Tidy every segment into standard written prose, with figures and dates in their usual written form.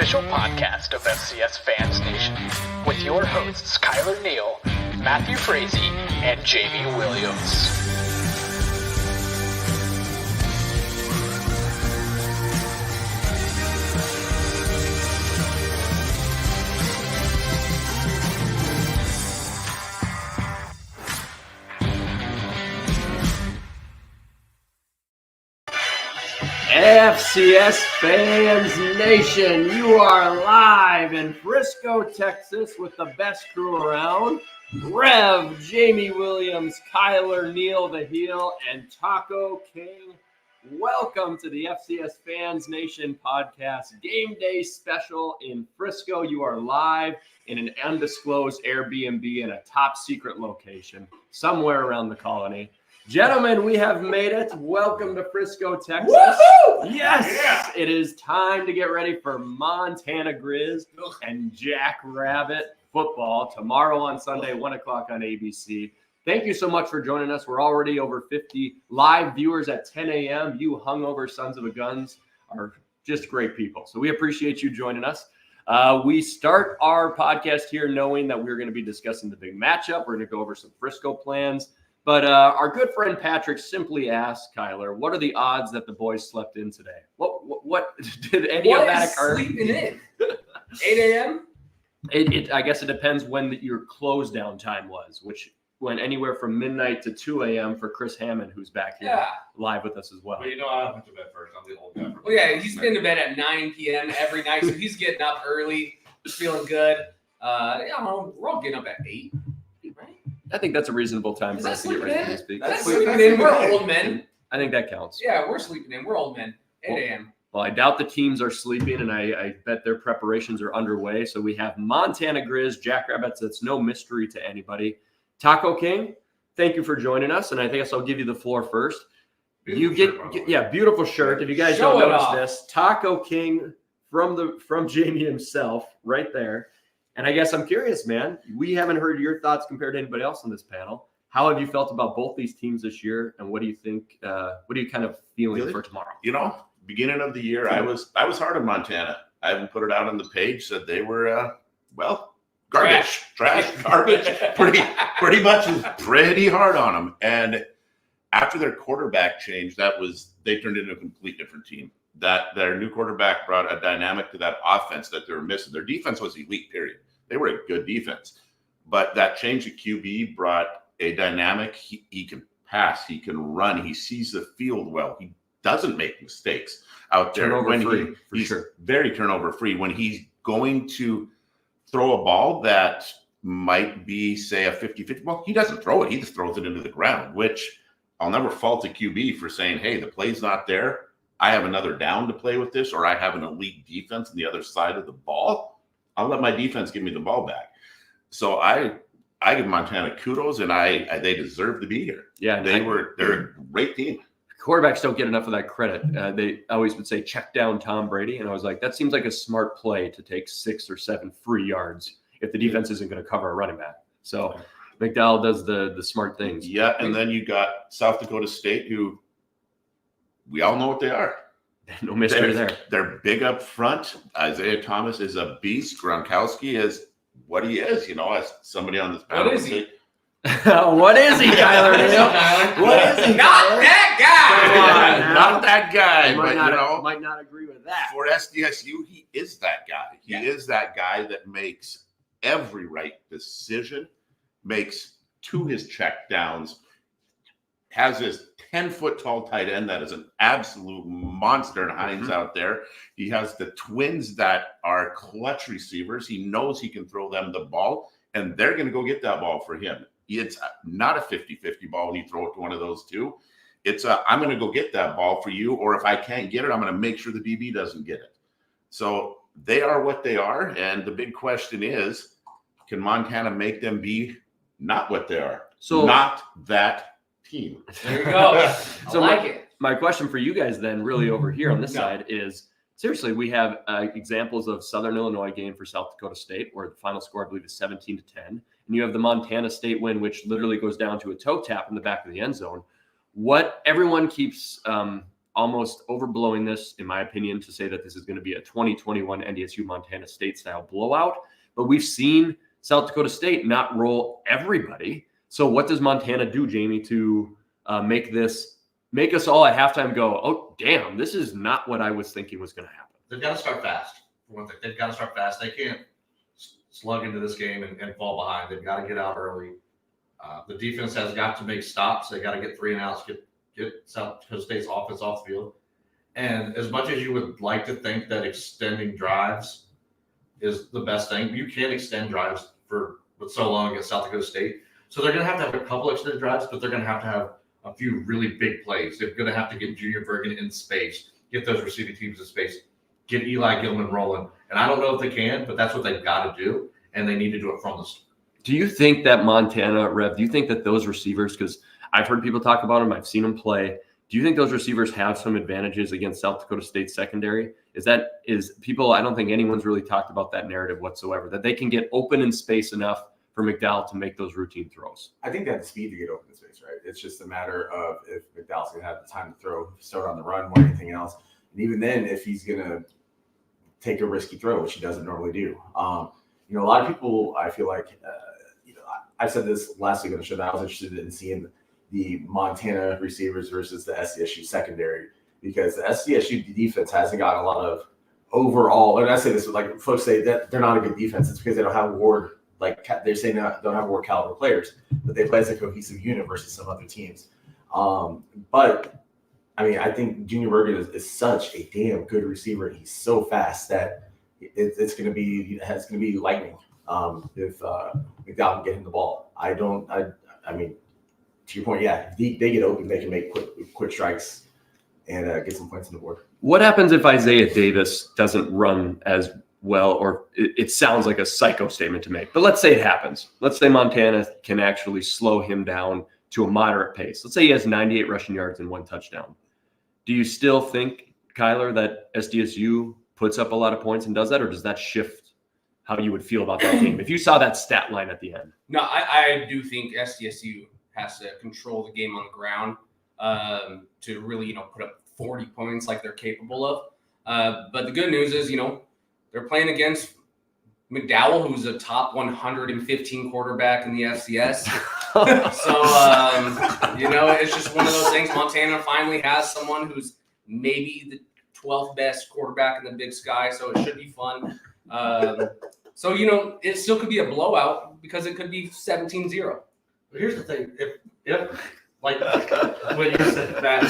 official podcast of FCS Fans Nation, with your hosts Kyler Neal, Matthew Frazee, and Jamie Williams. FCS Fans Nation, you are live in Frisco, Texas with the best crew around. Rev, Jamie Williams, Kyler Neal, the heel, and Taco King. Welcome to the FCS Fans Nation podcast Game Day special in Frisco. You are live in an undisclosed Airbnb in a top secret location somewhere around the colony. Gentlemen, we have made it. Welcome to Frisco, Texas. Woo-hoo! Yes, yeah. It is time to get ready for Montana Grizz and Jackrabbit football tomorrow on Sunday, 1 o'clock on ABC. Thank you so much for joining us. We're already over 50 live viewers at 10 a.m. You hungover sons of a guns are just great people. So we appreciate you joining us. We start our podcast here knowing that we're going to be discussing the big matchup. We're going to go over some Frisco plans. But our good friend Patrick simply asked Kyler, what are the odds that the boys slept in today? What did any of that occur? Sleeping in? 8 a.m.? I guess it depends when your close down time was, which went anywhere from midnight to 2 a.m. for Chris Hammond, who's back here live with us as well. Well, I went to bed first. I'm the old guy. Well, yeah, he's been to bed at 9 p.m. every night, so he's getting up early, feeling good. We're all getting up at 8. I think that's a reasonable time for us to get ready to speak. That's sleeping in. We're old men. I think that counts. Yeah, we're sleeping in. We're old men. 8 a.m. Well, I doubt the teams are sleeping, and I bet their preparations are underway. So we have Montana Grizz, Jackrabbits. That's no mystery to anybody. Taco King, thank you for joining us, and I guess I'll give you the floor first. Beautiful shirt. If you guys don't notice this, Taco King from Jamie himself, right there. And I guess I'm curious, man. We haven't heard your thoughts compared to anybody else on this panel. How have you felt about both these teams this year, and what do you think? What are you kind of feeling for tomorrow? Beginning of the year, I was hard on Montana. I haven't put it out on the page. Said they were garbage, trash, garbage. pretty much was pretty hard on them. And after their quarterback change, they turned into a complete different team. That their new quarterback brought a dynamic to that offense that they were missing. Their defense was elite, period. They were a good defense. But that change of QB brought a dynamic. He can pass. He can run. He sees the field well. He doesn't make mistakes out there. He's very turnover free. When he's going to throw a ball that might be, say, a 50-50 ball, he doesn't throw it. He just throws it into the ground, which I'll never fault a QB for saying, hey, the play's not there. I have another down to play with this, or I have an elite defense on the other side of the ball. I'll let my defense give me the ball back. So I give Montana kudos, and they deserve to be here. Yeah, they're a great team. Quarterbacks don't get enough of that credit. They always would say, check down Tom Brady. And I was like, that seems like a smart play to take 6 or 7 free yards if the defense isn't going to cover a running back. So McDowell does the smart things. Yeah, and then you got South Dakota State, who we all know what they are. No mystery there. They're big up front. Isaiah Thomas is a beast. Gronkowski is what he is, as somebody on this panel. What is he? What is he, Kyler? What is he? Not that guy. Not that guy. Might not agree with that. For SDSU, he is that guy. He is that guy that makes every right decision, makes to his check downs, has this 10-foot-tall tight end that is an absolute monster in Hines out there. He has the twins that are clutch receivers. He knows he can throw them the ball, and they're going to go get that ball for him. It's not a 50-50 ball when you throw it to one of those two. It's I'm going to go get that ball for you, or if I can't get it, I'm going to make sure the DB doesn't get it. So they are what they are, and the big question is, can Montana make them be not what they are? So not that team. There you go. So my question for you guys then, really over here on this side, is seriously, we have examples of Southern Illinois game for South Dakota State, where the final score, I believe, is 17-10. And you have the Montana State win, which literally goes down to a toe tap in the back of the end zone. What everyone keeps almost overblowing this, in my opinion, to say that this is going to be a 2021 NDSU Montana State style blowout. But we've seen South Dakota State not roll everybody. So what does Montana do, Jamie, to make us all at halftime go, oh, damn, this is not what I was thinking was going to happen? They've got to start fast. For one thing, they've got to start fast. They can't slug into this game and fall behind. They've got to get out early. The defense has got to make stops. They got to get 3 and outs, get South Dakota State's offense off the field. And as much as you would like to think that extending drives is the best thing, you can't extend drives for so long against South Dakota State. So they're going to have a couple extended drives, but they're going to have a few really big plays. They're going to have to get Junior Bergen in space, get those receiving teams in space, get Eli Gilman rolling. And I don't know if they can, but that's what they've got to do, and they need to do it from the start. Do you think that Montana, Rev, do you think that those receivers, because I've heard people talk about them, I've seen them play, do you think those receivers have some advantages against South Dakota State secondary? I don't think anyone's really talked about that narrative whatsoever, that they can get open in space enough for McDowell to make those routine throws? I think they have the speed to get open in space, right? It's just a matter of if McDowell's going to have the time to throw, start on the run, or anything else. And even then, if he's going to take a risky throw, which he doesn't normally do. A lot of people, I feel like, I said this last week on the show, that I was interested in seeing the Montana receivers versus the SDSU secondary, because the SDSU defense hasn't got a lot of overall, and I say this, like folks say that they're not a good defense. It's because they don't have award, like they're saying they don't have award caliber players, but they play as a cohesive unit versus some other teams. But I mean, I think Junior Bergen is such a damn good receiver. He's so fast that it's going to be lightning if McDowell can get him the ball. I mean, to your point, yeah, if they get open, they can make quick strikes and get some points on the board. What happens if Isaiah Davis doesn't run as well, or it sounds like a psycho statement to make, but let's say it happens. Let's say Montana can actually slow him down to a moderate pace. Let's say he has 98 rushing yards and 1 touchdown. Do you still think, Kyler, that SDSU puts up a lot of points and does that, or does that shift how you would feel about that game if you saw that stat line at the end? No, I do think SDSU has to control the game on the ground to really, put up 40 points like they're capable of. But the good news is, they're playing against McDowell, who's a top 115 quarterback in the FCS. So, it's just one of those things. Montana finally has someone who's maybe the 12th best quarterback in the Big Sky, so it should be fun. So, it still could be a blowout because it could be 17-0. But here's the thing: if like when you said that,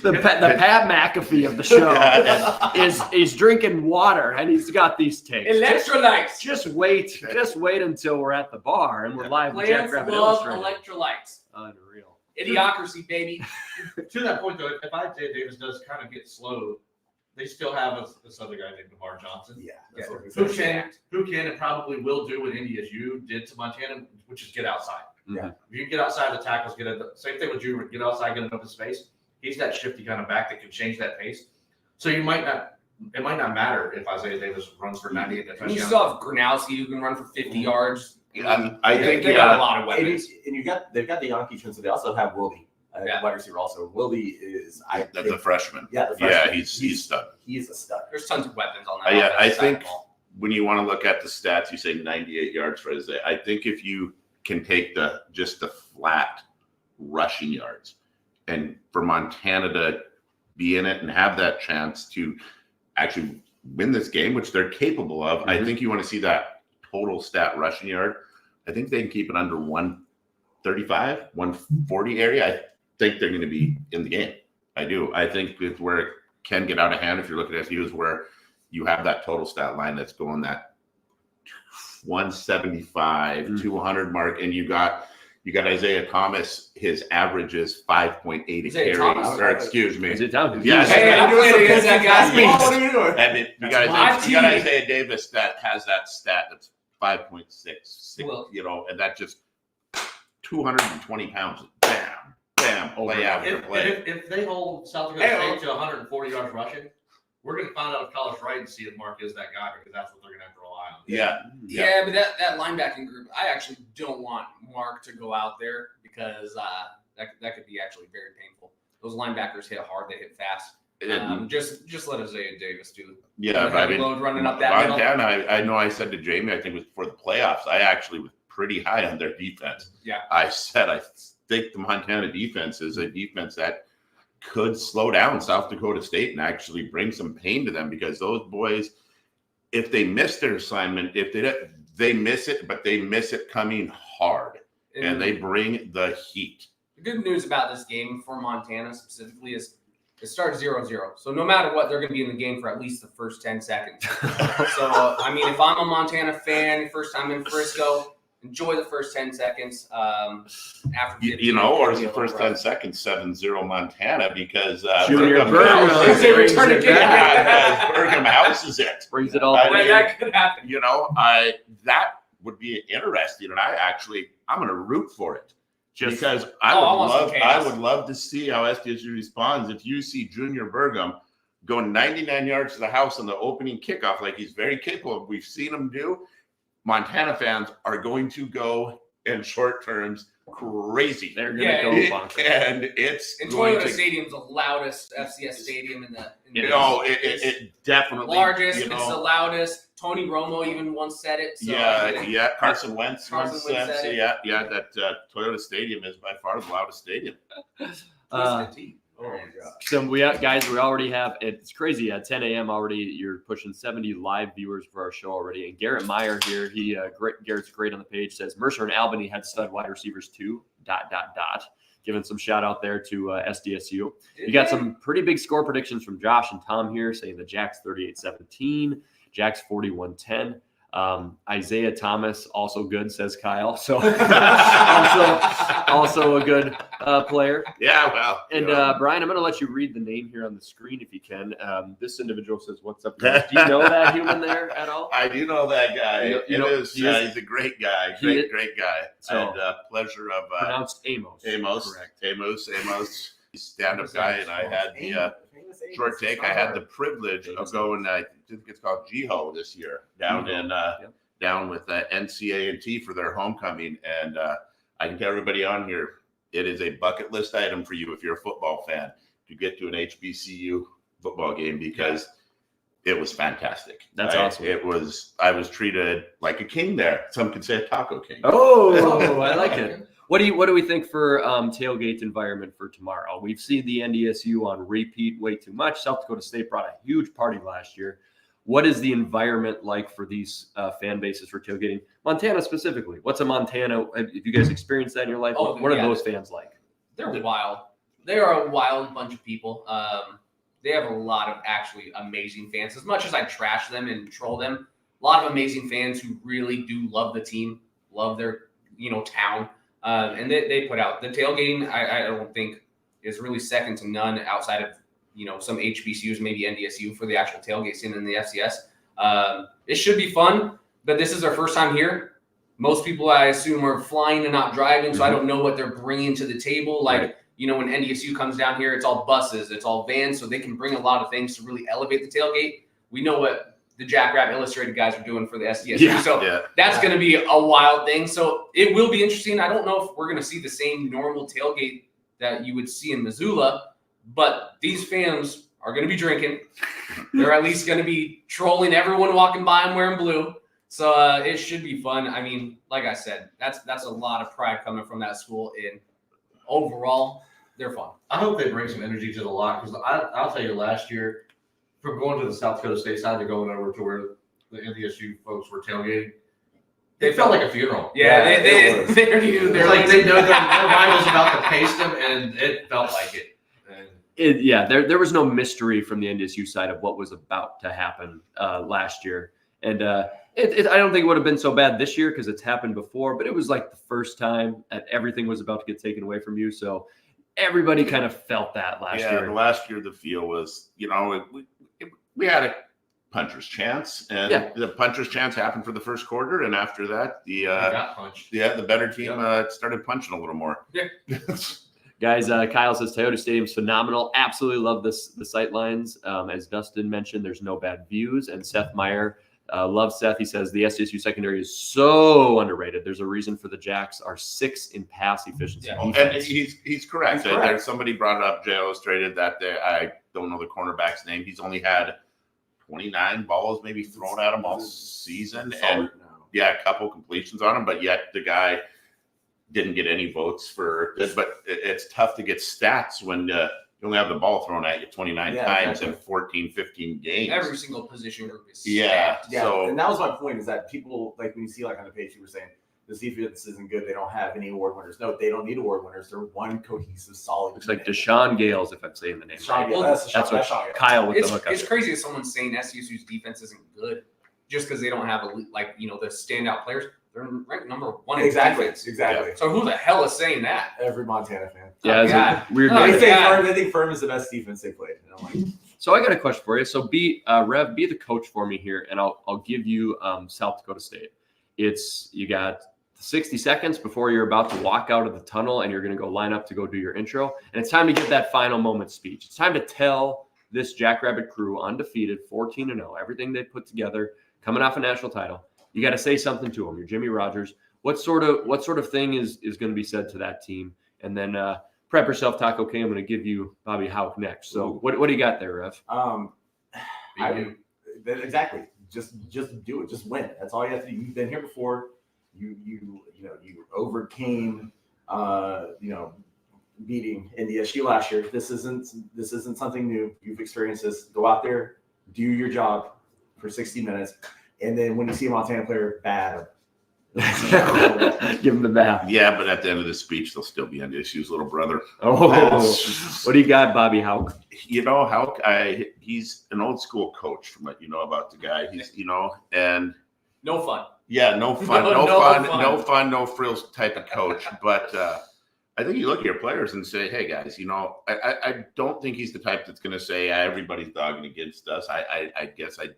the Pat McAfee of the show is drinking water, and he's got these takes. Electrolytes. Just wait until we're at the bar and we're live with Jack Plants Rabbit love Illustrated. electrolytes. Unreal. Idiocracy, baby. To that point, though, if Isaiah Davis does kind of get slowed, they still have this other guy named Lamar Johnson. Yeah. Who can and probably will do what NDSU did to Montana, which is get outside. Yeah. If you get outside the tackles, same thing with you, get outside, get an open space. He's that shifty kind of back that can change that pace. So it might not matter if Isaiah Davis runs for 98 and a touchdown. You still have Gronowski who can run for 50 yards. I think they got a lot of weapons. And they've got the Yankee twins, so they also have Willie, wide receiver. Also, Willie is the freshman. Yeah, the freshman. Yeah, he's stud. He's a stud. There's tons of weapons on that. Yeah, I side think of the ball. when you want to look at the stats, you say 98 yards for Isaiah. I think if you can take just the flat rushing yards, and for Montana to be in it and have that chance to actually win this game, which they're capable of, I think you want to see that total stat rushing yard. I think they can keep it under 135, 140 area. I think they're going to be in the game. I do. I think it's where it can get out of hand if you're looking at views where you have that total stat line that's going that 175 200 mark, and you got Isaiah Thomas. His average is 5.8 a carry. Or excuse me. Is it down? Yes. Hey, I played against that guy. What are you doing? And you got Isaiah Davis that has that stat that's 5.6, and that just 220 pounds. Bam, play after play. If they hold South Dakota State to 140 yards rushing, we're going to find out if College right and see if Mark is that guy, because that's what they're going to have to rely on. Yeah, but that linebacking group, I actually don't want Mark to go out there because that could be actually very painful. Those linebackers hit hard, they hit fast. Just let Isaiah Davis do. Yeah, but I mean, load running up that middle. Montana, I know I said to Jamie, I think it was before the playoffs, I actually was pretty high on their defense. Yeah. I said I think the Montana defense is a defense that could slow down South Dakota State and actually bring some pain to them, because those boys, if they miss their assignment, if they miss it, but they miss it coming hard, and they bring the heat. The good news about this game for Montana specifically is it starts 0-0. So no matter what, they're going to be in the game for at least the first 10 seconds. So, I mean, if I'm a Montana fan, first time in Frisco, enjoy the first 10 seconds. After or the first 10 seconds, 7-0 Montana, because Junior Bergam Bergam houses it. Brings it all. That could happen. That would be interesting, and I'm going to root for it. Because I would love to see how SDSU responds if you see Junior Bergam go 99 yards to the house on the opening kickoff, like he's very capable of. We've seen him do. Montana fans are going to go in short terms crazy. They're going to go bonkers. And it's Toyota Stadium's the loudest FCS stadium in the it definitely largest. It's the loudest. Tony Romo even once said it. So Carson Wentz once said it. That Toyota Stadium is by far the loudest stadium. Oh my God. So we already have, it's crazy, at 10 a.m. already, you're pushing 70 live viewers for our show already. And Garrett Meyer here, Garrett's great on the page, says Mercer and Albany had stud wide receivers too, ... Giving some shout out there to SDSU. You got some pretty big score predictions from Josh and Tom here, saying the Jacks 38-17, Jacks 41-10. Isaiah Thomas, also good, says Kyle. So also a good player. Yeah, well. And Brian, I'm going to let you read the name here on the screen if you can. This individual says, "What's up, guys?" Do you know that human there at all? I do know that guy. He's a great guy. Great guy. So, and pleasure of pronounced Amos. Correct. Amos. He's a stand-up guy, and I had the short take. I had the privilege of going. I think it's called Jiho this year down with NCA&T for their homecoming, and I can tell everybody on here, it is a bucket list item for you if you're a football fan to get to an HBCU football game, because it was fantastic. That's awesome. I was treated like a king there. Some could say a taco king. Oh, I like it. What do we think for tailgate environment for tomorrow? We've seen the NDSU on repeat way too much. South Dakota State brought a huge party last year. What is the environment like for these fan bases for tailgating? Montana specifically. What's a Montana? Have you guys experienced that in your life? What are those fans like? They're wild. They are a wild bunch of people. They have a lot of actually amazing fans. As much as I trash them and troll them, a lot of amazing fans who really do love the team, love their town. And they put out the tailgating. I don't think is really second to none outside of some HBCUs, maybe NDSU, for the actual tailgate scene in the FCS. It should be fun, but this is our first time here. Most people, I assume, are flying and not driving, so I don't know what they're bringing to the table. Like, when NDSU comes down here, it's all buses, it's all vans, so they can bring a lot of things to really elevate the tailgate. We know what the Jackrabbit Illustrated guys are doing for the SDSU, that's going to be a wild thing. So it will be interesting. I don't know if we're going to see the same normal tailgate that you would see in Missoula, but these fans are going to be drinking. They're at least going to be trolling everyone walking by them wearing blue. So it should be fun. I mean, like I said, that's a lot of pride coming from that school. And overall, they're fun. I hope they bring some energy to the lot, because I'll tell you, last year, from going to the South Dakota State side to going over to where the NDSU folks were tailgating, it felt like a funeral. Yeah, they They're like they know their rival's about to pace them, and it felt like it. There was no mystery from the NDSU side of what was about to happen last year. And I don't think it would have been so bad this year because it's happened before, but it was like the first time that everything was about to get taken away from you. So everybody kind of felt that last year. Yeah, last year the feel was, we had a puncher's chance, and the puncher's chance happened for the first quarter, and after that, got punched. The better team started punching a little more. Yeah. Guys, Kyle says Toyota Stadium's phenomenal. Absolutely love the sight lines. As Dustin mentioned, there's no bad views. And Seth Meyer Love Seth, he says the SDSU secondary is so underrated. There's a reason for the Jacks are 6th in pass efficiency. Yeah. And he's correct. There's somebody brought it up, Jay Illustrated, that I don't know the cornerback's name. He's only had 29 balls maybe thrown at him all season. And yeah, a couple completions on him, but yet the guy didn't get any votes for this. But it's tough to get stats when you only have the ball thrown at you 29 times in 14, 15 games. Every single position group is Yeah. So, and that was my point, is that people, like when you see like on the page, you were saying this defense isn't good. They don't have any award winners. No, they don't need award winners. They're one cohesive, solid. Looks like Deshaun Gales, if I'm saying the name right. Well, That's what Sean. Kyle with the hookup. It's crazy if someone's saying SDSU's defense isn't good just because they don't have the standout players. They're ranked number 1 in defense. Exactly. So who the hell is saying that? Every Montana fan. Yeah, it's God. a weird. Oh, name. They think Firm is the best defense they played. And I'm like, So I got a question for you. So Rev, be the coach for me here, and I'll give you South Dakota State. You got 60 seconds before you're about to walk out of the tunnel, and you're going to go line up to go do your intro, and it's time to give that final moment speech. It's time to tell this Jackrabbit crew, undefeated, 14-0, everything they put together, coming off a national title. You got to say something to them. You're Jimmy Rogers. What sort of thing is going to be said to that team? And then prep yourself, Taco K. I'm going to give you Bobby Houck next. So what do you got there, Rev? Exactly. Just do it. Just win. That's all you have to do. You've been here before. You overcame beating NDSU last year. This isn't something new. You've experienced this. Go out there, do your job for 60 minutes, and then when you see a Montana player bad, give him the bat. yeah, but at the end of the speech, they'll still be NDSU's little brother. Oh, what do you got, Bobby Houck? Houck, he's an old school coach from what you know about the guy. He's, and No fun. yeah, no fun, no fun, no frills type of coach. But I think you look at your players and say, hey guys, I don't think he's the type that's going to say everybody's dogging against us. I guess I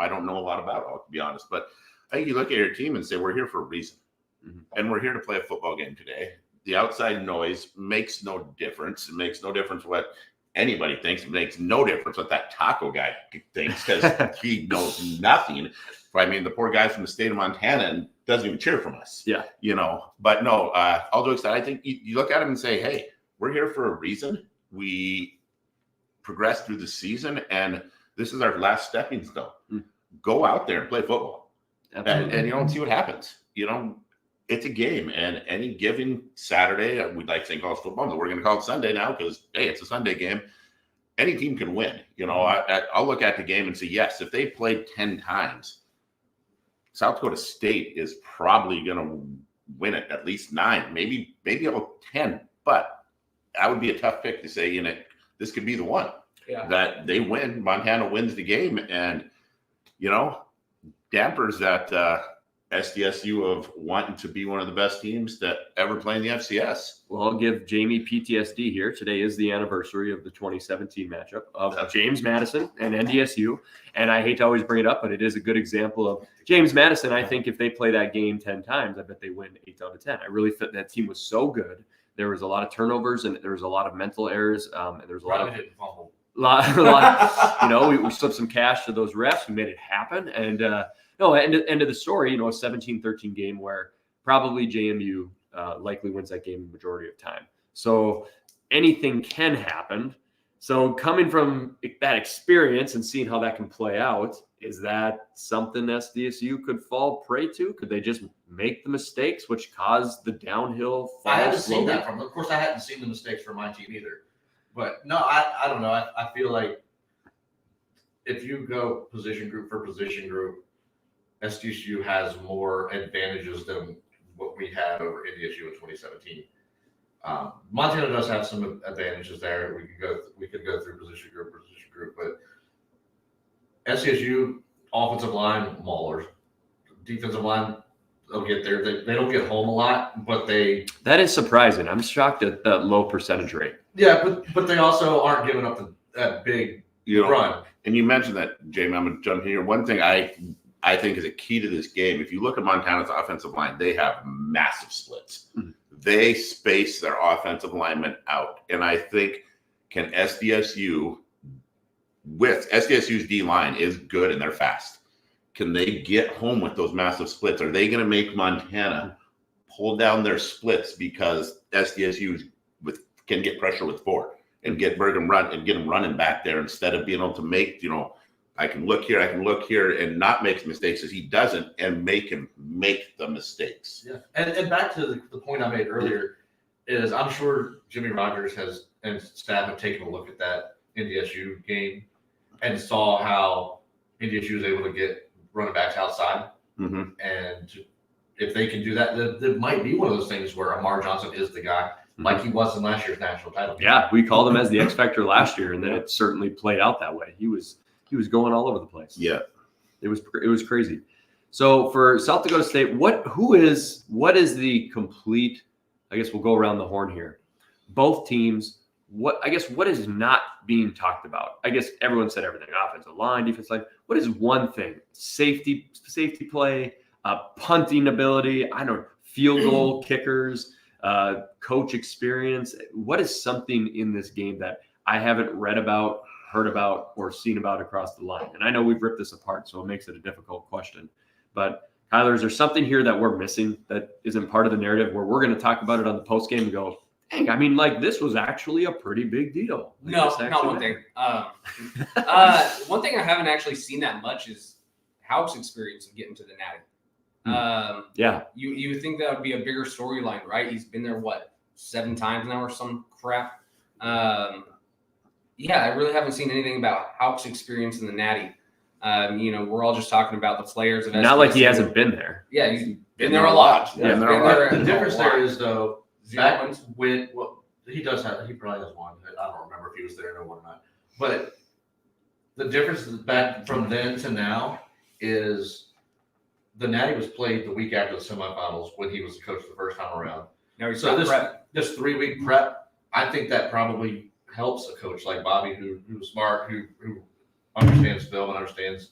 don't know a lot about it, to be honest, but I think you look at your team and say, we're here for a reason. Mm-hmm. And we're here to play a football game today. The outside noise makes no difference. It makes no difference what anybody thinks. It makes no difference what that taco guy thinks, because he knows nothing. I mean, the poor guy from the state of Montana and doesn't even cheer from us. Yeah. But no, all jokes aside, I think you look at him and say, hey, we're here for a reason. We progressed through the season, and this is our last stepping stone. Mm. Go out there and play football. And see what happens. It's a game, and any given Saturday, we'd like to say college football, but we're going to call it Sunday now because, hey, it's a Sunday game. Any team can win. I'll look at the game and say, yes, if they played 10 times, South Dakota State is probably going to win it at least 9, maybe about 10. But that would be a tough pick to say, this could be the one that they win. Montana wins the game, and, dampers that SDSU of wanting to be one of the best teams that ever play in the FCS. Well, I'll give Jamie PTSD here. Today is the anniversary of the 2017 matchup of James Madison and NDSU. And I hate to always bring it up, but it is a good example of James Madison. I think if they play that game 10 times, I bet they win 8 out of 10. I really thought that team was so good. There was a lot of turnovers, and there was a lot of mental errors. And there was a lot of we slipped some cash to those refs. We made it happen. And end of the story, a 17-13 game where probably JMU likely wins that game the majority of time. So anything can happen. So coming from that experience and seeing how that can play out, is that something SDSU could fall prey to? Could they just make the mistakes which cause the downhill fall? I haven't seen that from them. Of course, I hadn't seen the mistakes from my team either. But no, I don't know. I feel like if you go position group for position group, SDSU has more advantages than what we had over NDSU in 2017. Montana does have some advantages there. We could go through position group, but SDSU offensive line maulers, defensive line, they'll get there. They don't get home a lot, but that is surprising. I'm shocked at that low percentage rate. Yeah, but they also aren't giving up that big run. And you mentioned that, Jamie. I'm going to jump here. One thing I think is a key to this game. If you look at Montana's offensive line, they have massive splits. Mm-hmm. They space their offensive linemen out. And I think SDSU's D line is good and they're fast. can they get home with those massive splits? Are they going to make Montana pull down their splits because SDSU can get pressure with 4 and get Bergen get them running back there instead of being able to make, I can look here and not make mistakes as he doesn't and make him make the mistakes. Yeah. And back to the point I made earlier is I'm sure Jimmy Rogers and staff have taken a look at that NDSU game and saw how NDSU was able to get running backs outside. Mm-hmm. And if they can do that, there might be one of those things where Amar Johnson is the guy, like he was in last year's national title game. Yeah, we called him as the X Factor last year, and then it certainly played out that way. He was going all over the place. Yeah. It was crazy. So for South Dakota State, what is the complete, I guess we'll go around the horn here. Both teams, what is not being talked about? I guess everyone said everything. Offensive line, defensive line. What is one thing? Safety play, punting ability, field goal kickers, coach experience. What is something in this game that I haven't read about, heard about, or seen about across the line? And I know we've ripped this apart, so it makes it a difficult question. But Kyler, is there something here that we're missing that isn't part of the narrative where we're going to talk about it on the post game and go, dang, this was actually a pretty big deal? Not one thing. One thing I haven't actually seen that much is Houck's experience of getting to the Natty. Yeah. You would think that would be a bigger storyline, right? He's been there, 7 times now or some crap? I really haven't seen anything about Houck's experience in the Natty. We're all just talking about the players. Not like he hasn't been there. Yeah, he's been there a lot. Yeah, The difference there is, though, back when he probably has one. I don't remember if he was there or not. But the difference back from then to now is the Natty was played the week after the semifinals when he was the coach the first time around. Now he's So got prep. this 3-week prep, I think that probably helps a coach like Bobby, who's smart, who understands film and understands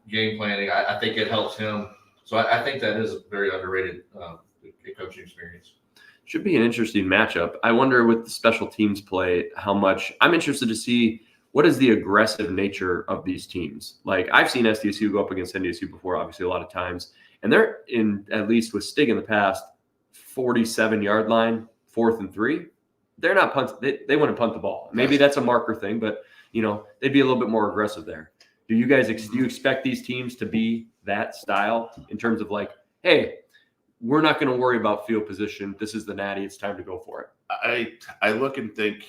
game planning. I think it helps him. So I think that is a very underrated coaching experience. Should be an interesting matchup. I wonder with the special teams play how much I'm interested to see what is the aggressive nature of these teams. Like I've seen SDSU go up against NDSU before, obviously a lot of times, and they're in, at least with Stig in the past, 47-yard line, 4th and 3. They're not punt. They want to punt the ball. Maybe that's a marker thing, but they'd be a little bit more aggressive there. Do you expect these teams to be that style in terms of hey, we're not going to worry about field position. This is the Natty. It's time to go for it. I look and think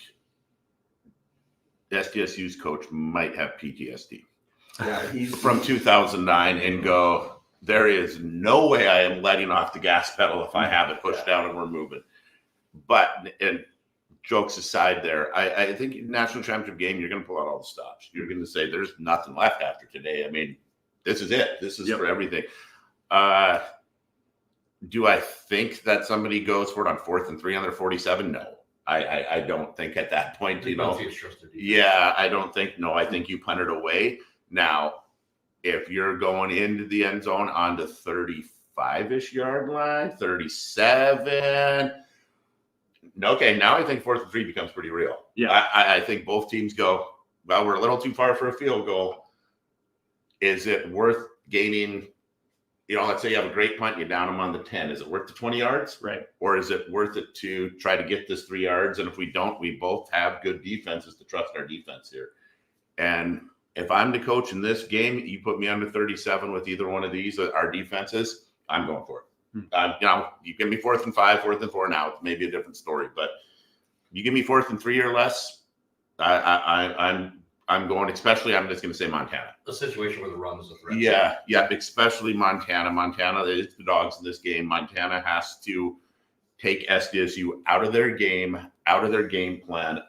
SDSU's coach might have PTSD. Yeah, he's from 2009 and go, there is no way I am letting off the gas pedal if I have it pushed down and we're moving. But, and jokes aside there, I think national championship game, you're going to pull out all the stops. You're going to say there's nothing left after today. This is it. This is for everything. Do I think that somebody goes for it on 4th and 3 on their 47? No. I don't think at that point, Yeah, I don't think. No, I think you punt it away. Now, if you're going into the end zone on the 35-ish yard line, 37. Okay, now I think 4th and 3 becomes pretty real. Yeah, I think both teams go, well, we're a little too far for a field goal. Is it worth gaining? Let's say you have a great punt, you down them on the 10. Is it worth the 20 yards? Right. Or is it worth it to try to get this 3 yards? And if we don't, we both have good defenses to trust our defense here. And if I'm the coach in this game, you put me under 37 with either one of these, our defenses, I'm going for it. You give me 4th and 5, 4th and 4 now, it's maybe a different story. But you give me 4th and 3 or less, I'm going, especially I'm just going to say Montana. A situation where the run is a threat. Yeah, especially Montana. Montana is the dogs in this game. Montana has to take SDSU out of their game plan,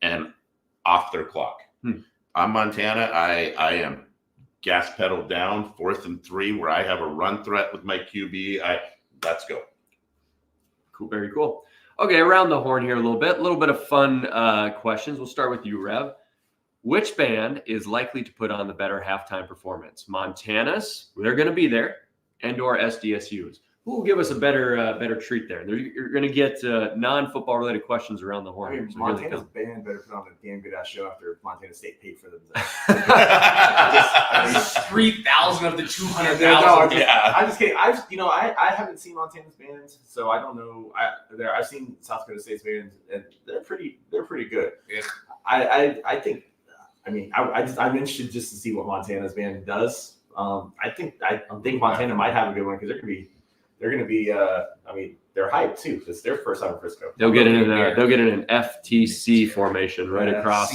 and off their clock. I'm Montana. I am gas pedal down, 4th and 3, where I have a run threat with my QB. Let's go. Cool, very cool. Okay, around the horn here a little bit of fun questions. We'll start with you, Rev. Which band is likely to put on the better halftime performance? Montana's, they're going to be there, and or SDSU's. who will give us a better treat there? You're going to get non-football related questions around the horn. I mean, So here they Montana's come. band better put on a damn good ass show after Montana State paid for them. 3,000 of the 200,000. Yeah. I'm just kidding. I haven't seen Montana's bands, so I don't know. I've seen South Dakota State's bands, and they're pretty good. Yeah. I think. I mean, I'm interested just to see what Montana's band does. I think Montana might have a good one because they're gonna be. I mean, they're hyped too. It's their first time in Frisco. They'll get in an FTC formation right Yeah, across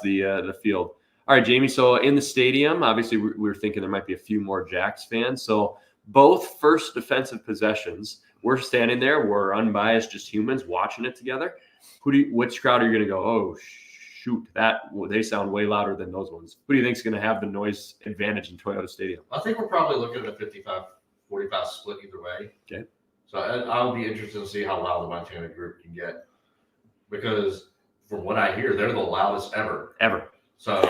the field. All right, Jamie. So in the stadium, obviously we were thinking there might be a few more Jacks fans. So both first defensive possessions, we're standing there. We're unbiased, just humans watching it together. Which crowd are you going to go? Oh, shoot, they sound way louder than those ones. Who do you think is going to have the noise advantage in Toyota Stadium? I think we're probably looking at a 55-45 split either way. Okay. So I'll be interested to see how loud the Montana group can get, because from what I hear, they're the loudest ever. So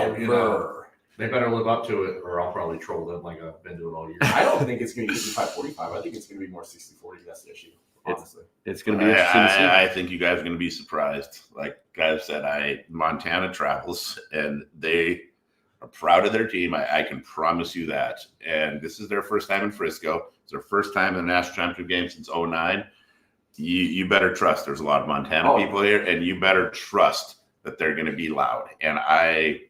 they better live up to it, or I'll probably troll them like I've been doing all year. I don't think it's going to be 55-45. I think it's going to be more 60-40. That's the issue, honestly. It's going to be interesting to see. I think you guys are going to be surprised. Like guys said, Montana travels, and they are proud of their team. I can promise you that. And this is their first time in Frisco. It's their first time in the national championship game since 2009. You better trust there's a lot of Montana people here, and you better trust that they're going to be loud. And I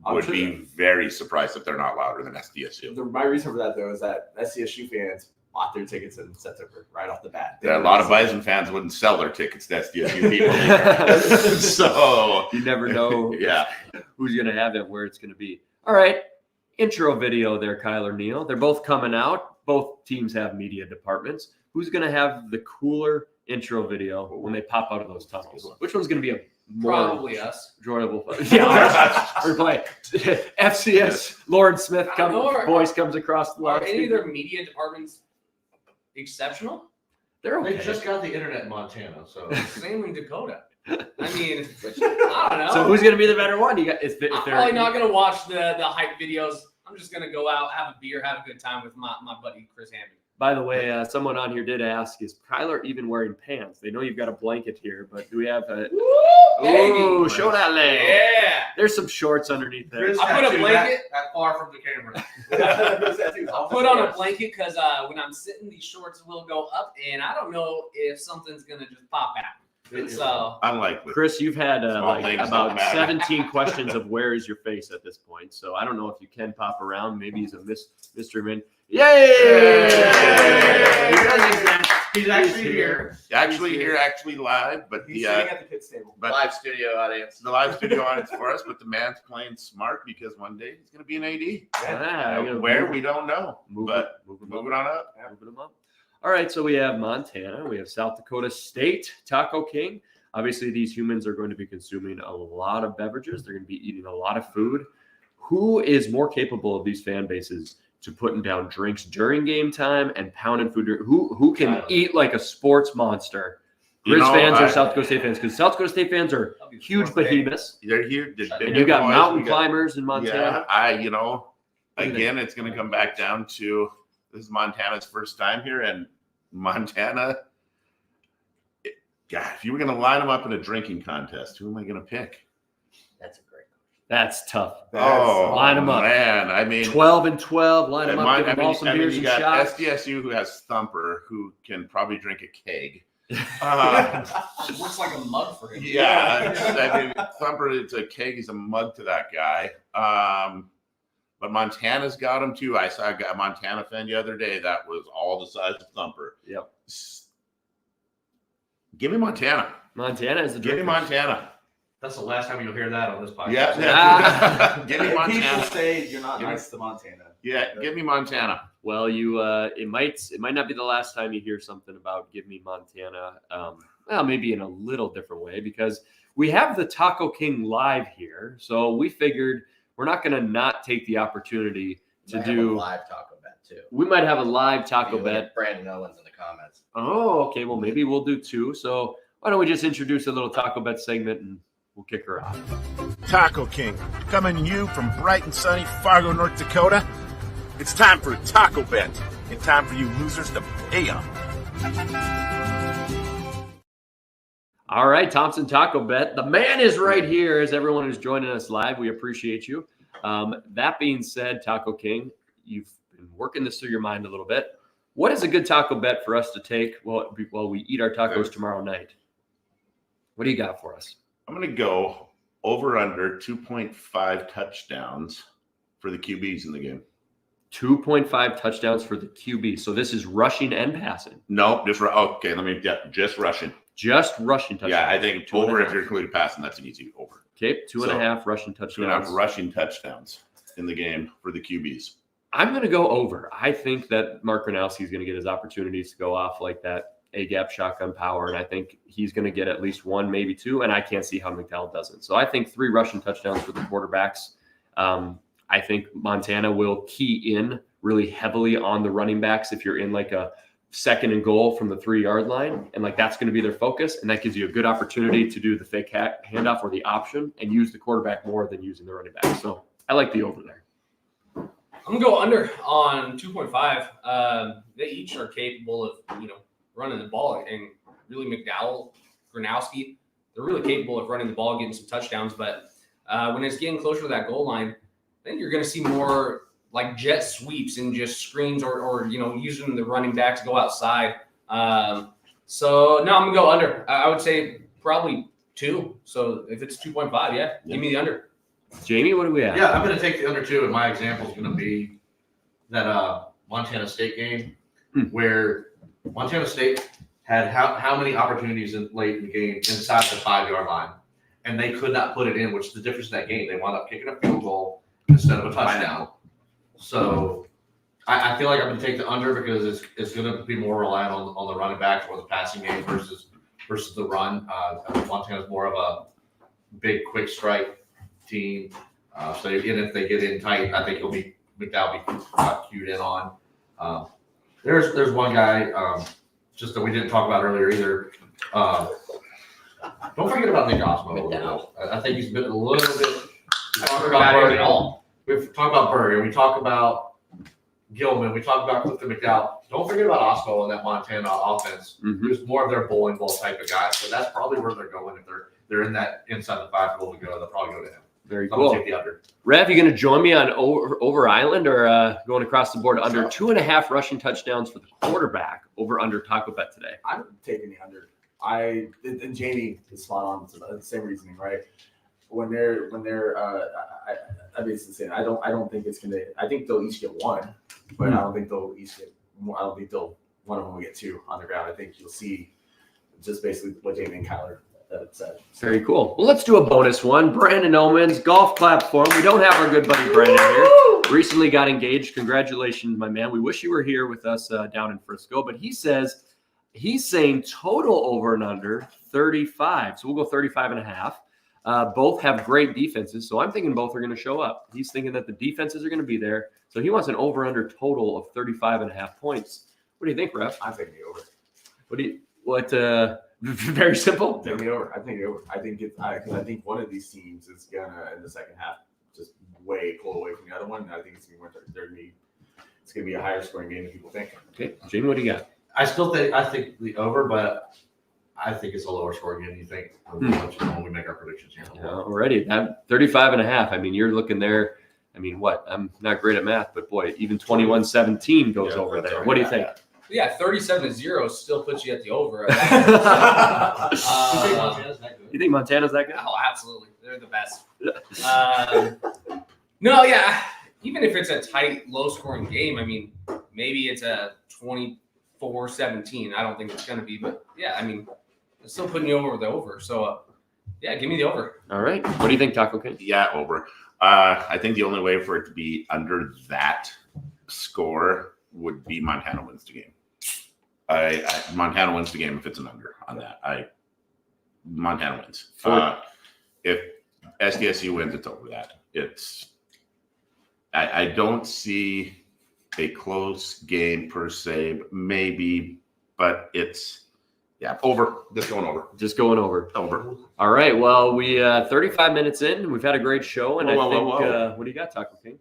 would be very surprised if they're not louder than SDSU. My reason for that, though, is that SDSU fans bought their tickets in September right off the bat. Yeah, a lot of Bison fans wouldn't sell their tickets to SDSU people. So you never know who's going to have it, where it's going to be. All right. Intro video there, Kyler Neal. They're both coming out. Both teams have media departments. Who's going to have the cooler intro video when they pop out of those tunnels? Which one's going to be a more Probably us. enjoyable? Yeah, we're playing FCS. Lauren Smith comes across the line. Are any of their media departments exceptional? They're okay. They just got the internet in Montana, so Same in Dakota. I mean, I don't know. So who's going to be the better one? I'm probably not going to watch the hype videos. I'm just going to go out, have a beer, have a good time with my buddy Chris Hammond. By the way, someone on here did ask, is Kyler even wearing pants? They know you've got a blanket here, but do we have a... Ooh, show that leg. Yeah. There's some shorts underneath there. I put a blanket. that far from the camera. I'll put on a blanket because when I'm sitting, these shorts will go up, and I don't know if something's going to just pop out. So, unlikely. Chris, you've had things about don't matter. 17 questions of where is your face at this point. So I don't know if you can pop around. Maybe he's a mystery man. Yay! He's actually here. Actually live, but He's sitting at the kids' table. but Live studio audience. the live studio audience for us, but the man's playing smart because one day he's going to be an AD. Where we don't know, but moving on up. Moving them up. All right, so we have Montana, we have South Dakota State, Taco King. Obviously, these humans are going to be consuming a lot of beverages. They're going to be eating a lot of food. Who is more capable of these fan bases to putting down drinks during game time and pounding food? Who can eat like a sports monster? Grizz fans or South Dakota State fans? Because South Dakota State fans are huge behemoths. They're here. And you got mountain climbers in Montana. Yeah, again, it's going to come back down to this is Montana's first time here, and Montana. God, if you were going to line them up in a drinking contest, who am I going to pick? That's a great question. That's tough. Line them up, man. I mean, 12-12. Line them up. Give them all some beers you and got shots. SDSU who has Thumper, who can probably drink a keg. It looks like a mug for him. Yeah, I mean, Thumper, it's a keg. He's a mug to that guy. But Montana's got him too. I saw a Montana fan the other day that was all the size of Thumper. Yep. Give me Montana. Montana is the Give me Montana. That's the last time you'll hear that on this podcast. Yeah. Give me Montana. People say you're not nice to Montana. Yeah, give me Montana. Well, it might not be the last time you hear something about give me Montana. Well, maybe in a little different way, because we have the Taco King live here. So we figured we're not going to not take the opportunity to do a live taco bet too. We might have a live taco bet. Brandon Owens in the comments. Oh, okay. Well, maybe we'll do two. So why don't we just introduce a little taco bet segment and we'll kick her off. Taco King, coming to you from bright and sunny Fargo, North Dakota. It's time for a taco bet. and time for you losers to pay up. All right, Thompson Taco Bet. The man is right here. As everyone who's joining us live, we appreciate you. That being said, Taco King, you've been working this through your mind a little bit. What is a good taco bet for us to take while we eat our tacos tomorrow night? What do you got for us? I'm going to go over under 2.5 touchdowns for the QBs in the game. 2.5 touchdowns for the QB. So this is rushing and passing. No, just just rushing. Just rushing touchdowns. Yeah, I think over if you're including passing, that's an easy over. Okay, 2.5 rushing touchdowns. 2.5 rushing touchdowns in the game for the QBs. I'm going to go over. I think that Mark Gronowski is going to get his opportunities to go off like that A-gap shotgun power, and I think he's going to get at least one, maybe two, and I can't see how McDowell doesn't. So I think 3 rushing touchdowns for the quarterbacks. I think Montana will key in really heavily on the running backs if you're in like a 2nd and goal from the 3-yard line, and like that's going to be their focus, and that gives you a good opportunity to do the fake handoff or the option and use the quarterback more than using the running back. So I like the over there. I'm gonna go under on 2.5. They each are capable of running the ball, and really McDowell, Gronowski, they're really capable of running the ball, getting some touchdowns. But when it's getting closer to that goal line, I think you're gonna see more like jet sweeps and just screens, or using the running back to go outside. So no, I'm gonna go under. I would say probably 2. So if it's 2.5, give me the under. Jamie, what do we have? Yeah, I'm going to take the under 2, and my example is going to be that Montana State game where Montana State had how many opportunities late in the game inside the 5-yard line, and they could not put it in, which is the difference in that game. They wound up kicking a field goal instead of a touchdown. So I feel like I'm going to take the under because it's going to be more reliant on the running back or the passing game versus the run. I think Montana's more of a big, quick strike team. So again, if they get in tight, I think McDowell be cued in on. There's one guy just that we didn't talk about earlier either. Don't forget about Nick Osmo. I think he's been a little bit. We talk about Berg at all. We've talked about Berg, and we talk about Gilman. We talk about Clifton McDowell. Don't forget about Osmo and that Montana offense. Who's more of their bowling ball type of guy. So that's probably where they're going. If they're in that inside the 5 goal to go, they'll probably go to him. Very So cool. take the under. Rev, you going to join me on over Island or going across the board under 2.5 rushing touchdowns for the quarterback over under Taco Bet today? I'm taking the under. And Jamie is spot on. It's the same reasoning, right? When they're I basically saying I don't think it's gonna. I think they'll each get 1, but I don't think they'll each get. I don't think one of them will get 2 on the ground. I think you'll see just basically what Jamie and Kyler said. Very cool. Well, let's do a bonus one. Brandon Omens, golf clap for him. We don't have our good buddy Brandon here. Recently got engaged. Congratulations, my man. We wish you were here with us down in Frisco, but he's saying total over and under 35. So we'll go 35.5. Both have great defenses, so I'm thinking both are going to show up. He's thinking that the defenses are going to be there, so he wants an over under total of 35.5 points. What do you think, Ref? I'm taking the over. Very simple. Take the over. I think the over. I think one of these teams is gonna in the second half just way pull away from the other one. And I think it's gonna be a higher scoring game than people think. Okay, Jamie, what do you got? I think the over, but I think it's a lower scoring game. You think when we make our predictions here? Already that 35.5. I mean, you're looking there. I mean, what? I'm not great at math, but boy, even 21-17 goes over there. What do you think? Yeah, 37-0 still puts you at the over. You think Montana's that good? Oh, absolutely. They're the best. No, yeah. Even if it's a tight, low-scoring game, I mean, maybe it's a 24-17. I don't think it's going to be. But, yeah, I mean, it's still putting you over the over. So, yeah, give me the over. All right. What do you think, Taco King? Yeah, over. I think the only way for it to be under that score would be Montana wins the game. Montana wins the game if it's an under on that. Montana wins. If SDSU wins, it's over that. I don't see a close game per se, maybe, but it's over. Just going over. Just going over. Over. All right. Well, we 35 minutes in. We've had a great show, and I think what do you got, Taco King?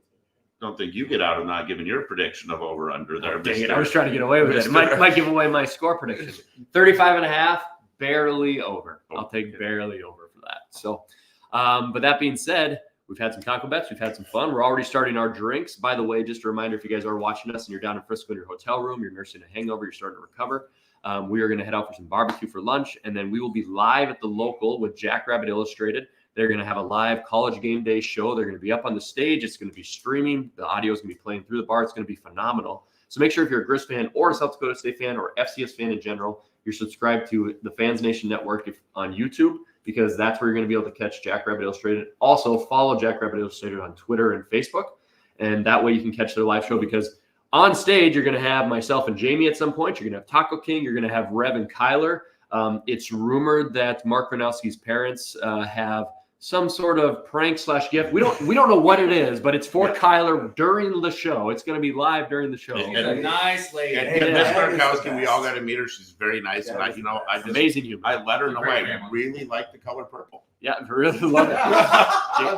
don't think you get out of not giving your prediction of over under there. Dang it, Mr. I was trying to get away with it. It might give away my score prediction. 35.5, barely over. I'll take barely over for that. So, but that being said, we've had some taco bets. We've had some fun. We're already starting our drinks. By the way, just a reminder, if you guys are watching us and you're down in Frisco in your hotel room, you're nursing a hangover, you're starting to recover, we are going to head out for some barbecue for lunch, and then we will be live at the local with Jackrabbit Illustrated. They're going to have a live college game day show. They're going to be up on the stage. It's going to be streaming. The audio is going to be playing through the bar. It's going to be phenomenal. So make sure if you're a Grizz fan or a South Dakota State fan or FCS fan in general, you're subscribed to the Fans Nation Network on YouTube, because that's where you're going to be able to catch Jackrabbit Illustrated. Also, follow Jackrabbit Illustrated on Twitter and Facebook, and that way you can catch their live show, because on stage, you're going to have myself and Jamie at some point. You're going to have Taco King. You're going to have Rev and Kyler. It's rumored that Mark Gronowski's parents have some sort of prank/gift. We don't know what it is, but it's for Kyler during the show. It's going to be live during the show. She's a nice lady. And Miss Markowski, we all got to meet her. She's very nice, and I just Amazing human. I let her know Great I family. really like the color purple. Yeah, I really love it.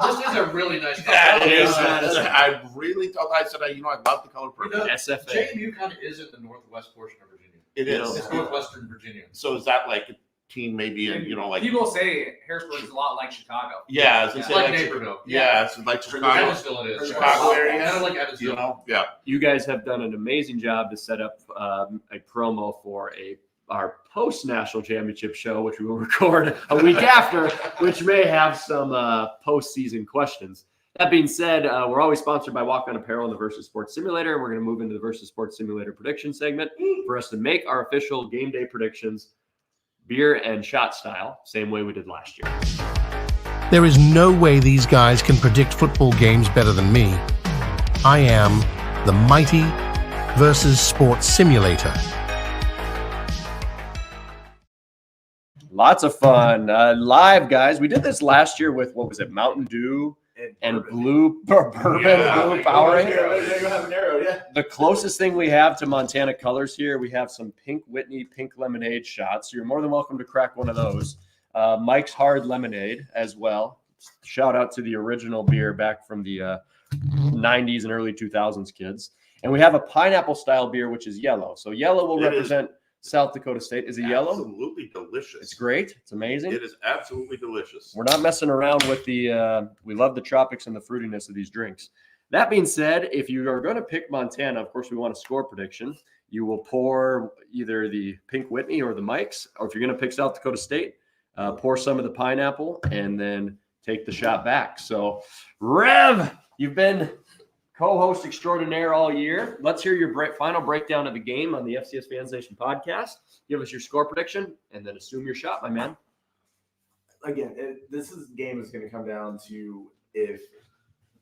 This is a really nice. That is is. I really thought I said I love the color purple. SFA. JMU kind of is in the northwest portion of Virginia. It is. It's northwestern Virginia. So is that like a team maybe in like People say Harrisburg is a lot like Chicago. yeah, it's It's like Naperville. yeah, it's like Chicago. Evansville it is. Chicago area. Kind of like Evansville. Yeah. You guys have done an amazing job to set up a promo for our post-national championship show, which we will record a week after, which may have some post-season questions. That being said, we're always sponsored by Walk On Apparel and the Versus Sports Simulator. We're going to move into the Versus Sports Simulator prediction segment for us to make our official game day predictions, beer and shot style, same way we did last year. There is no way these guys can predict football games better than me. I am the mighty Versus Sports Simulator. Lots of fun. Live, guys. We did this last year with, what was it, Mountain Dew and blue bourbon, blue Powerade. The closest thing we have to Montana colors here, we have some Pink Whitney, Pink Lemonade shots. So you're more than welcome to crack one of those. Mike's Hard Lemonade as well. Shout out to the original beer back from the 90s and early 2000s kids. And we have a pineapple style beer, which is yellow. So yellow will represent South Dakota State. Is it yellow? Absolutely delicious. It's great. It's amazing. It is absolutely delicious. We're not messing around with we love the tropics and the fruitiness of these drinks. That being said, if you are going to pick Montana, of course, we want a score prediction. You will pour either the Pink Whitney or the Mike's, or if you're going to pick South Dakota State, pour some of the pineapple and then take the shot back. So, Rev, you've been co-host extraordinaire all year. Let's hear your final breakdown of the game on the FCS Fans Nation podcast. Give us your score prediction and then assume your shot, my man. Again, game is going to come down to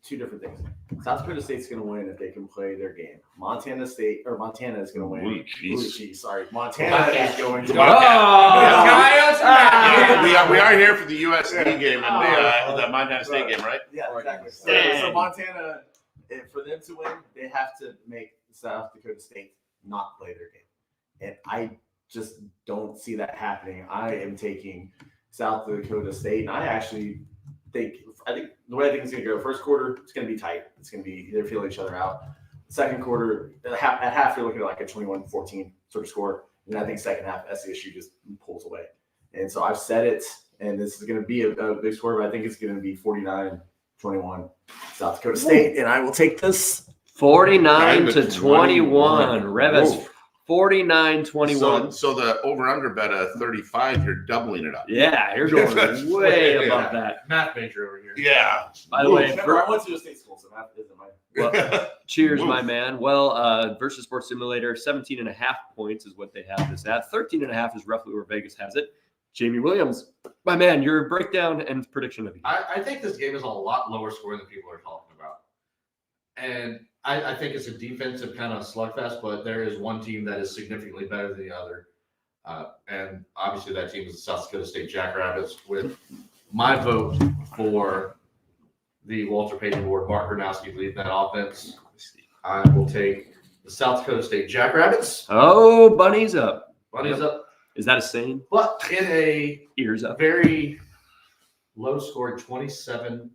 two different things. South Dakota State's going to win if they can play their game. Montana is going to win. Montana is going to win. We are here for the USD game and the Montana State game, right? Yeah, exactly. So Montana, for them to win, they have to make South Dakota State not play their game. And I just don't see that happening. I am taking South Dakota State, and I think the way I think it's going to go, first quarter, it's going to be tight. It's going to be they're feeling each other out. Second quarter, at half, you're looking at like a 21-14 sort of score. And I think second half, SDSU just pulls away. And so I've said it, and this is going to be a big score, but I think it's going to be 49-21 South Dakota State. And I will take this 49-21. Revis 49-21. So the over-under bet of 35, you're doubling it up. Yeah, you're going way above that. Math major over here. Yeah. By the way, remember, I went to a state school, so math isn't my. Cheers, my man. Well, Versus Sports Simulator, 17.5 points is what they have this at. 13.5 is roughly where Vegas has it. Jamie Williams, my man, your breakdown and prediction of the game. I think this game is a lot lower scoring than people are talking about. And I think it's a defensive kind of slugfest, but there is one team that is significantly better than the other. And obviously that team is the South Dakota State Jackrabbits. With my vote for the Walter Payton Award, Mark Gronowski leading that offense, I will take the South Dakota State Jackrabbits. Oh, bunnies up. Bunnies up. Is that a saying? But in a Ears up. very low scored 27-7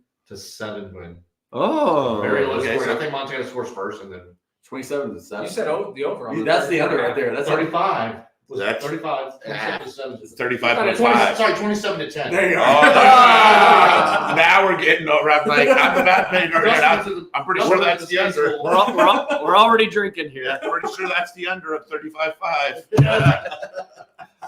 win Oh, Very low okay, scoring. so- I think Montana scores first, and then 27-7. You said the over. On That's the under right there. That's 35. Was That's- 35. 27-7. It's 35.5. Sorry, 27-10. There you Oh, are. now we're getting over. I'm like, I'm the bad thing. I'm pretty sure that's the under. we're already drinking here. Yeah, pretty sure that's the under of 35.5.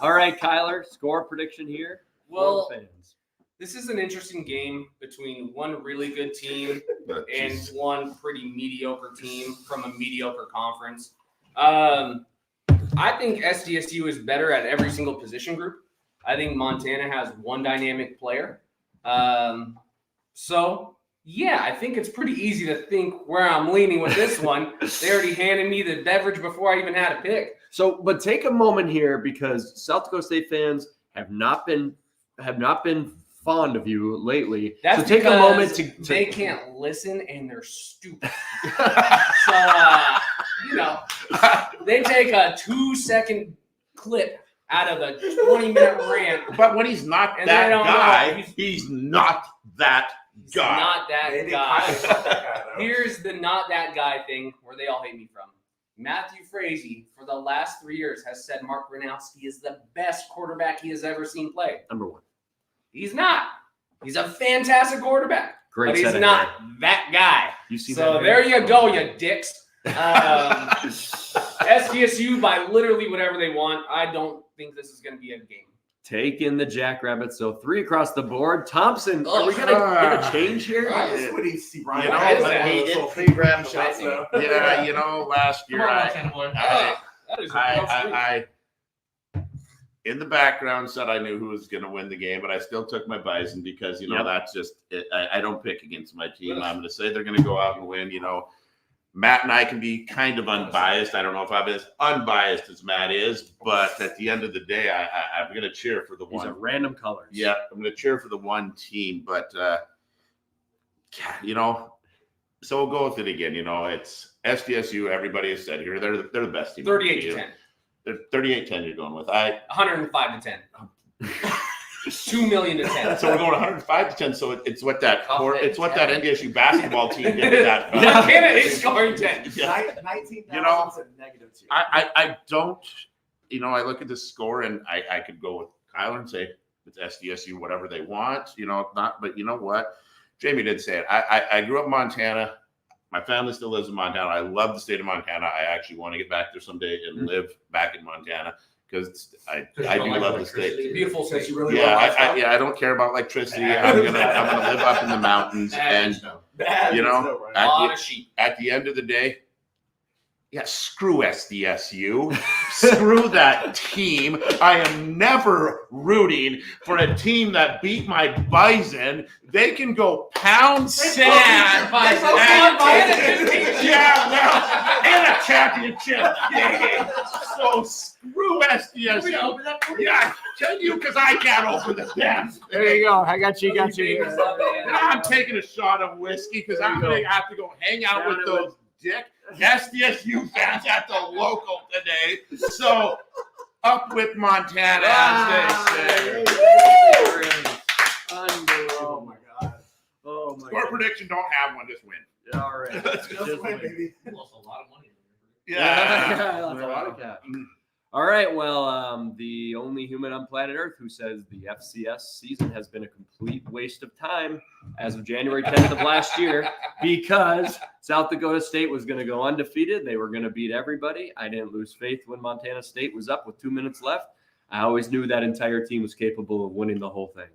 All right, Kyler, score prediction here. Well, for the fans. this is an interesting game between one really good team But and geez. one pretty mediocre team from a mediocre conference. I think SDSU is better at every single position group. I think Montana has one dynamic player. So, yeah, I think it's pretty easy to think where I'm leaning with this one. They already handed me the beverage before I even had a pick. So, but take a moment here because South Dakota State fans have not been fond of you lately. That's so take a because moment to they can't listen and they're stupid. So, they take a 2-second clip out of a 20-minute rant. But when he's not And they don't know. that guy, he's not that He's guy. not that Maybe guy. Kyle's not that guy, though. Here's the not that guy thing where they all hate me from. Matthew Frazee, for the last 3 years, has said Mark Gronowski is the best quarterback he has ever seen play. number one. He's not. He's a fantastic quarterback. Great but he's set of not hair. that guy. You see So that? there you go, you dicks. SDSU by literally whatever they want. I don't think this is going to be a game. Take in the Jackrabbits. So 3 across the board. Thompson, are we gonna get a change here? I just would see Ryan. You know, Hyatt like, one he of those did little pre-grab shots, the though. Yeah, last Come year on, I Montana boy. That is a real sweep. I in the background said I knew who was going to win the game, but I still took my Bison because Yep. that's just it. I don't pick against my team. I'm going to say they're going to go out and win. Matt and I can be kind of unbiased. I don't know if I'm as unbiased as Matt is, but at the end of the day, I'm going to cheer for the These are one. random colors. Yeah, I'm going to cheer for the one team, but so we'll go with it again. It's SDSU. Everybody has said here they're the best team. 38 to 10. They're 38-10. You're going with 105 to 10. 2 million to 10. So we're going 105 to 10. So it's what that Confident. it's what that NDSU basketball team did to that. Montana is scoring 10. Yeah. 19,000 You know, to -2. I don't. I look at the score and I could go with Kyler and say it's SDSU, whatever they want. Not. But you know what? Jamie did say it. I grew up in Montana. My family still lives in Montana. I love the state of Montana. I actually want to get back there someday and live back in Montana because I do love the state. It's a beautiful Since state. you really Yeah, love lifestyle. I don't care about electricity. I'm gonna live up in the mountains, and Bad you know, news, though, right? A lot of sheep. at the end of the day, yeah, screw SDSU, screw that team. I am never rooting for a team that beat my Bison. They can go pound sand. Bison. And- yeah, well, in a championship game. So screw SDSU. Yeah, can you? Because I can't open the desk. There you go. I got you. And I'm taking a shot of whiskey because I'm going to have to go hang out with those dick SDSU fans at the local today. So up with Montana, as they say. Oh my god. Oh my Score prediction, don't have one, just win. All right. Just win, baby. You lost a lot of money. Yeah. That's a lot of cash. All right. Well, the only human on planet Earth who says the FCS season has been a complete waste of time as of January 10th of last year because South Dakota State was going to go undefeated. They were going to beat everybody. I didn't lose faith when Montana State was up with 2 minutes left. I always knew that entire team was capable of winning the whole thing.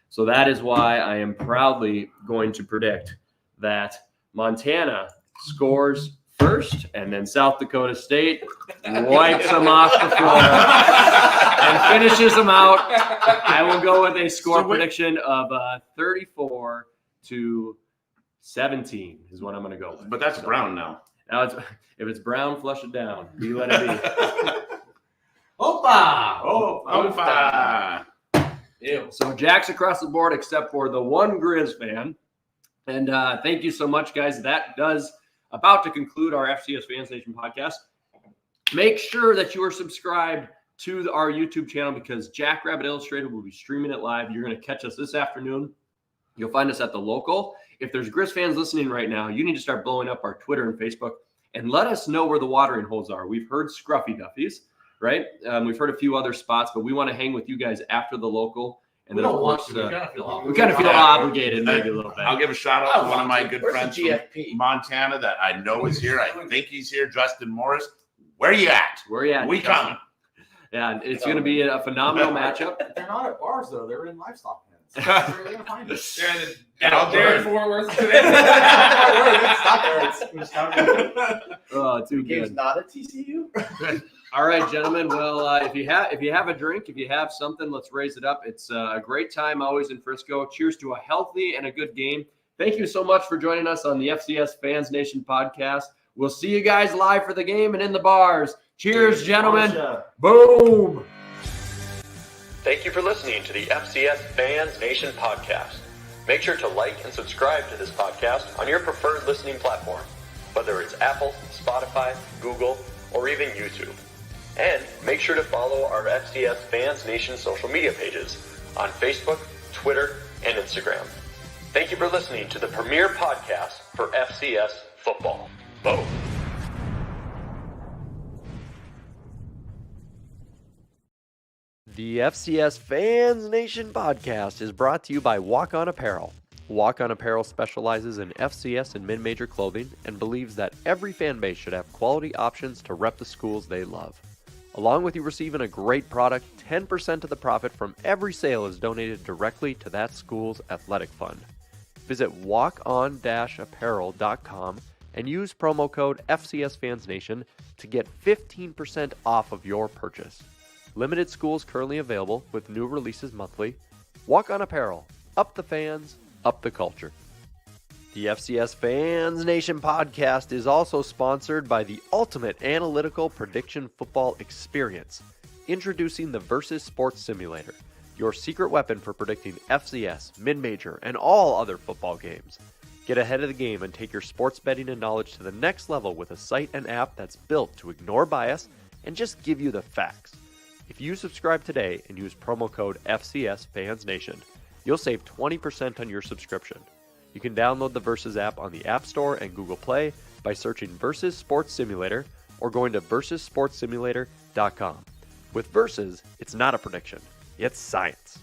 So that is why I am proudly going to predict that Montana scores first, and then South Dakota State wipes them off the floor and finishes them out. I will go with a score prediction of 34-17 is what I'm going to go with. But that's Brown now. Now, if it's Brown, flush it down. You let it be. Opa! Opa. Ew. So Jack's across the board except for the one Grizz fan. And thank you so much, guys. That does about to conclude our FCS Fans Nation podcast. Make sure that you are subscribed to our YouTube channel because Jackrabbit Illustrated will be streaming it live. You're going to catch us this afternoon You'll find us at the local. If there's Grizz fans listening right now, you need to start blowing up our Twitter and Facebook and let us know where the watering holes are. We've heard Scruffy Duffies, right? We've heard a few other spots, but we want to hang with you guys after the local. And We then, of don't want course, to. We kind of feel we obligated. kind of feel obligated maybe a little bit. I'll give a shout out to one of my good Where's the friends from GFP? Montana that I know is here. I think he's here, Justin Morris. Where you at? Where you at? We coming. Yeah, and it's going to be a phenomenal matchup. They're not at bars though. They're in livestock pens. Where are they gonna find us? They're in Fort Worth today. Oh, too Game's good. not at TCU. All right, gentlemen. Well, if you have a drink, if you have something, let's raise it up. It's a great time always in Frisco. Cheers to a healthy and a good game. Thank you so much for joining us on the FCS Fans Nation podcast. We'll see you guys live for the game and in the bars. Cheers, gentlemen. Boom. Thank you for listening to the FCS Fans Nation podcast. Make sure to like and subscribe to this podcast on your preferred listening platform, whether it's Apple, Spotify, Google, or even YouTube. And make sure to follow our FCS Fans Nation social media pages on Facebook, Twitter, and Instagram. Thank you for listening to the premier podcast for FCS football. Boom. The FCS Fans Nation podcast is brought to you by Walk On Apparel. Walk On Apparel specializes in FCS and mid-major clothing and believes that every fan base should have quality options to rep the schools they love. Along with you receiving a great product, 10% of the profit from every sale is donated directly to that school's athletic fund. Visit walkon-apparel.com and use promo code FCSFansNation to get 15% off of your purchase. Limited schools currently available with new releases monthly. Walk On Apparel. Up the fans, up the culture. The FCS Fans Nation podcast is also sponsored by the ultimate analytical prediction football experience. Introducing the Versus Sports Simulator, your secret weapon for predicting FCS, mid-major, and all other football games. Get ahead of the game and take your sports betting and knowledge to the next level with a site and app that's built to ignore bias and just give you the facts. If you subscribe today and use promo code FCSFansNation, you'll save 20% on your subscription. You can download the Versus app on the App Store and Google Play by searching Versus Sports Simulator or going to versussportssimulator.com. With Versus, it's not a prediction, it's science.